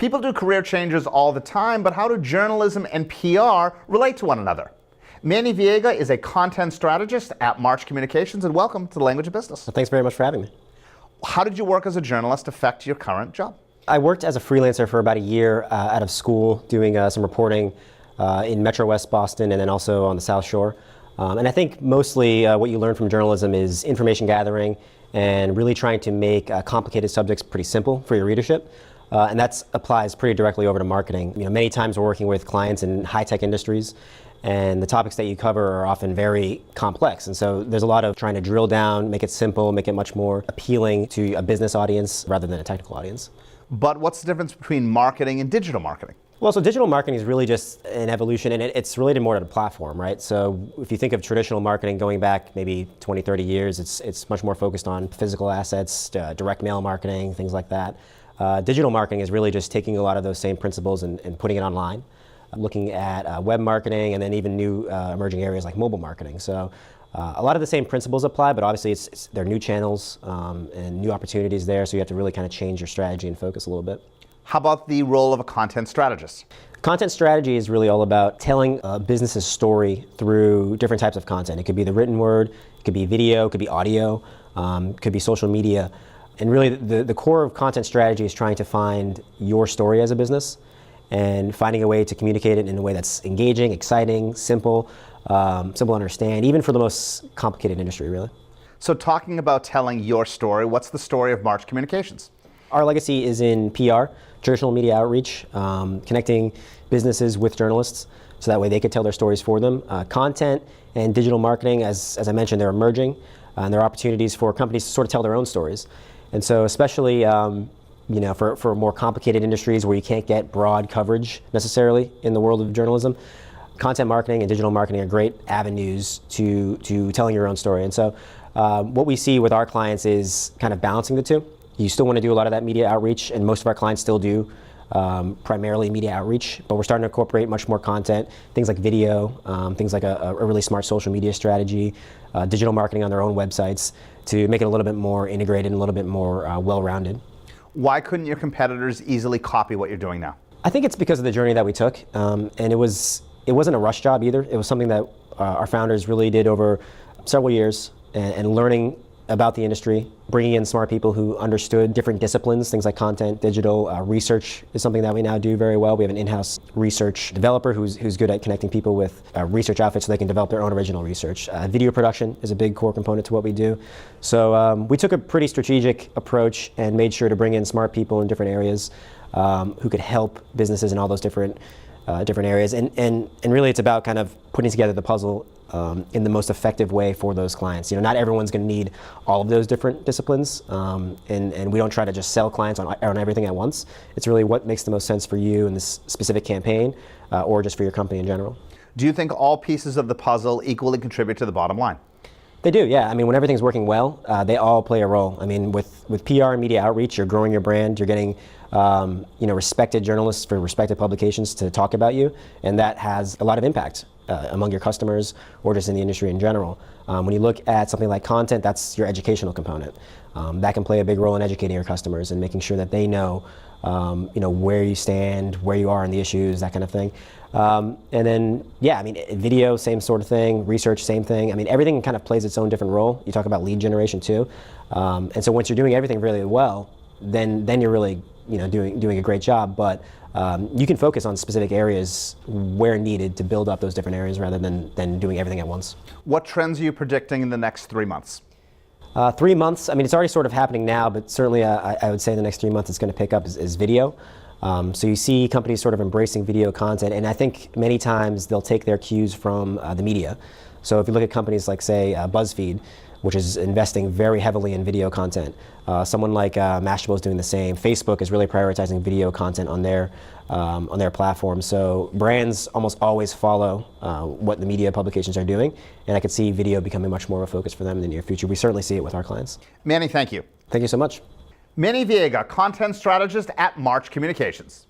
People do career changes all the time, but how do journalism and PR relate to one another? Manny Veiga is a content strategist at March Communications, and welcome to the Language of Business. Well, thanks very much for having me. How did your work as a journalist affect your current job? I worked as a freelancer for about a year out of school, doing some reporting in Metro West Boston and then also on the South Shore. And I think mostly what you learn from journalism is information gathering and really trying to make complicated subjects pretty simple for your readership. And that applies pretty directly over to marketing. You know, many times we're working with clients in high-tech industries, and the topics that you cover are often very complex. And so there's a lot of trying to drill down, make it simple, make it much more appealing to a business audience rather than a technical audience. But what's the difference between marketing and digital marketing? Well, so digital marketing is really just an evolution, and it's related more to the platform, right? So if you think of traditional marketing going back maybe 20, 30 years, it's much more focused on physical assets, direct mail marketing, things like that. Digital marketing is really just taking a lot of those same principles and putting it online, looking at web marketing and then even new emerging areas like mobile marketing. So a lot of the same principles apply, but obviously there are new channels and new opportunities there, so you have to really kind of change your strategy and focus a little bit. How about the role of a content strategist? Content strategy is really all about telling a business's story through different types of content. It could be the written word, it could be video, it could be audio, it could be social media. And really the core of content strategy is trying to find your story as a business and finding a way to communicate it in a way that's engaging, exciting, simple to understand, even for the most complicated industry, really. So talking about telling your story, what's the story of March Communications? Our legacy is in PR, traditional media outreach, connecting businesses with journalists so that way they could tell their stories for them. Content and digital marketing, as I mentioned, they're emerging, and there are opportunities for companies to sort of tell their own stories. And so especially you know, for more complicated industries where you can't get broad coverage necessarily in the world of journalism, content marketing and digital marketing are great avenues to telling your own story. And so what we see with our clients is kind of balancing the two. You still want to do a lot of that media outreach, and most of our clients still do primarily media outreach, but we're starting to incorporate much more content, things like video, things like a really smart social media strategy, digital marketing on their own websites to make it a little bit more integrated and a little bit more well-rounded. Why couldn't your competitors easily copy what you're doing now? I think it's because of the journey that we took, and it wasn't a rush job either. It was something that our founders really did over several years and learning about the industry, bringing in smart people who understood different disciplines, things like content, digital, research is something that we now do very well. We have an in-house research developer who's good at connecting people with research outfits so they can develop their own original research. Video production is a big core component to what we do. So we took a pretty strategic approach and made sure to bring in smart people in different areas who could help businesses in all those different areas. And really it's about kind of putting together the puzzle in the most effective way for those clients. You know, not everyone's going to need all of those different disciplines, and we don't try to just sell clients on everything at once. It's really what makes the most sense for you in this specific campaign, or just for your company in general. Do you think all pieces of the puzzle equally contribute to the bottom line? They do, yeah. I mean, when everything's working well, they all play a role. I mean, with PR and media outreach, you're growing your brand, you're getting you know, respected journalists for respected publications to talk about you, and that has a lot of impact among your customers or just in the industry in general. When you look at something like content, that's your educational component. That can play a big role in educating your customers and making sure that they know, you know, where you stand, where you are in the issues, that kind of thing. And then, yeah, I mean, video, same sort of thing. Research, same thing. I mean, everything kind of plays its own different role. You talk about lead generation too. And so once you're doing everything really well, then you're really, you know, doing a great job. But you can focus on specific areas where needed to build up those different areas rather than doing everything at once. What trends are you predicting in the next 3 months? 3 months, I mean, it's already sort of happening now, but certainly I would say the next 3 months it's going to pick up is video. So you see companies sort of embracing video content, and I think many times they'll take their cues from the media. So if you look at companies like, say, BuzzFeed, which is investing very heavily in video content. Someone like Mashable is doing the same. Facebook is really prioritizing video content on their platform. So brands almost always follow what the media publications are doing, and I could see video becoming much more of a focus for them in the near future. We certainly see it with our clients. Manny, thank you. Thank you so much. Manny Veiga, content strategist at March Communications.